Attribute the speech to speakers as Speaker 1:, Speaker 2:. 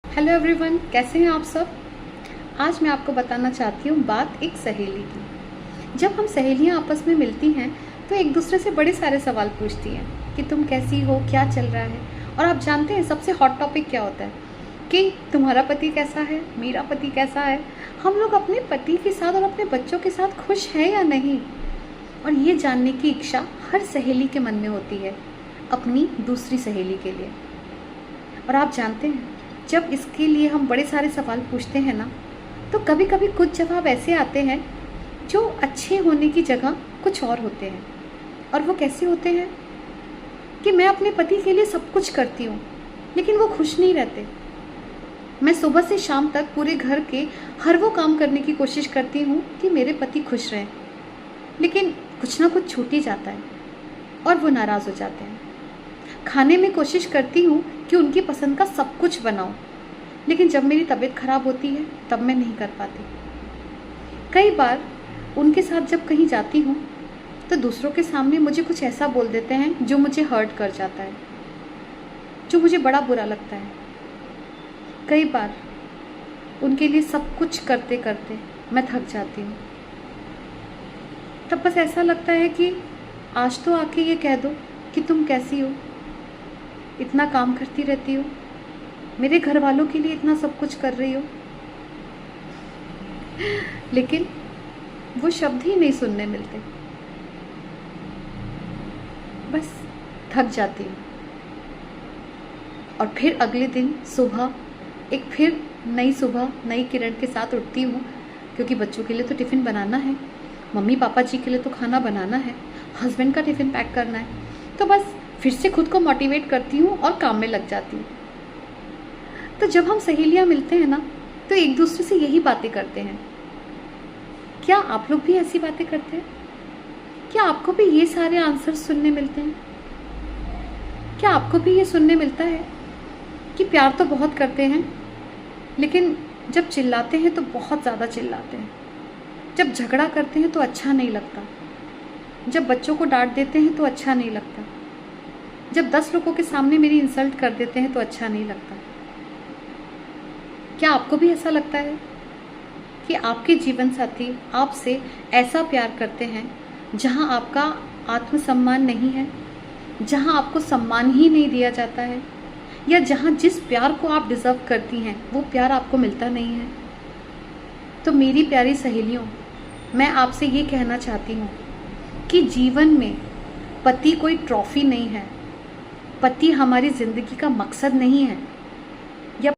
Speaker 1: Hello everyone, कैसे हैं आप सब। आज मैं आपको बताना चाहती हूँ बात एक सहेली की। जब हम सहेलियाँ आपस में मिलती हैं तो एक दूसरे से बड़े सारे सवाल पूछती हैं कि तुम कैसी हो, क्या चल रहा है। और आप जानते हैं सबसे हॉट टॉपिक क्या होता है कि तुम्हारा पति कैसा है, मेरा पति कैसा है। हम लोग अपने पति के साथ और अपने बच्चों के साथ खुश हैं या नहीं, और ये जानने की इच्छा हर सहेली के मन में होती है अपनी दूसरी सहेली के लिए। और आप जानते हैं जब इसके लिए हम बड़े सारे सवाल पूछते हैं ना, तो कभी कभी कुछ जवाब ऐसे आते हैं जो अच्छे होने की जगह कुछ और होते हैं। और वो कैसे होते हैं कि मैं अपने पति के लिए सब कुछ करती हूँ लेकिन वो खुश नहीं रहते। मैं सुबह से शाम तक पूरे घर के हर वो काम करने की कोशिश करती हूँ कि मेरे पति खुश रहें, लेकिन कुछ ना कुछ छूट ही जाता है और वो नाराज़ हो जाते हैं। खाने में कोशिश करती हूँ कि उनकी पसंद का सब कुछ बनाऊँ, लेकिन जब मेरी तबीयत ख़राब होती है तब मैं नहीं कर पाती। कई बार उनके साथ जब कहीं जाती हूँ तो दूसरों के सामने मुझे कुछ ऐसा बोल देते हैं जो मुझे हर्ट कर जाता है, जो मुझे बड़ा बुरा लगता है। कई बार उनके लिए सब कुछ करते करते मैं थक जाती हूँ। तब बस ऐसा लगता है कि आज तो आके ये कह दो कि तुम कैसी हो, इतना काम करती रहती हो, मेरे घर वालों के लिए इतना सब कुछ कर रही हो। लेकिन वो शब्द ही नहीं सुनने मिलते। बस थक जाती हूँ और फिर अगले दिन सुबह एक फिर नई सुबह नई किरण के साथ उठती हूँ, क्योंकि बच्चों के लिए तो टिफ़िन बनाना है, मम्मी पापा जी के लिए तो खाना बनाना है, हस्बैंड का टिफ़िन पैक करना है। तो बस फिर से खुद को मोटिवेट करती हूँ और काम में लग जाती हूँ। तो जब हम सहेलियाँ मिलते हैं ना तो एक दूसरे से यही बातें करते हैं। क्या आप लोग भी ऐसी बातें करते हैं? क्या आपको भी ये सारे आंसर सुनने मिलते हैं? क्या आपको भी ये सुनने मिलता है कि प्यार तो बहुत करते हैं लेकिन जब चिल्लाते हैं तो बहुत ज़्यादा चिल्लाते हैं, जब झगड़ा करते हैं तो अच्छा नहीं लगता, जब बच्चों को डांट देते हैं तो अच्छा नहीं लगता, जब 10 लोगों के सामने मेरी इंसल्ट कर देते हैं तो अच्छा नहीं लगता। क्या आपको भी ऐसा लगता है कि आपके जीवन साथी आपसे ऐसा प्यार करते हैं जहां आपका आत्मसम्मान नहीं है, जहां आपको सम्मान ही नहीं दिया जाता है, या जहां जिस प्यार को आप डिज़र्व करती हैं वो प्यार आपको मिलता नहीं है? तो मेरी प्यारी सहेलियों, मैं आपसे ये कहना चाहती हूँ कि जीवन में पति कोई ट्रॉफी नहीं है, पति हमारी ज़िंदगी का मकसद नहीं है।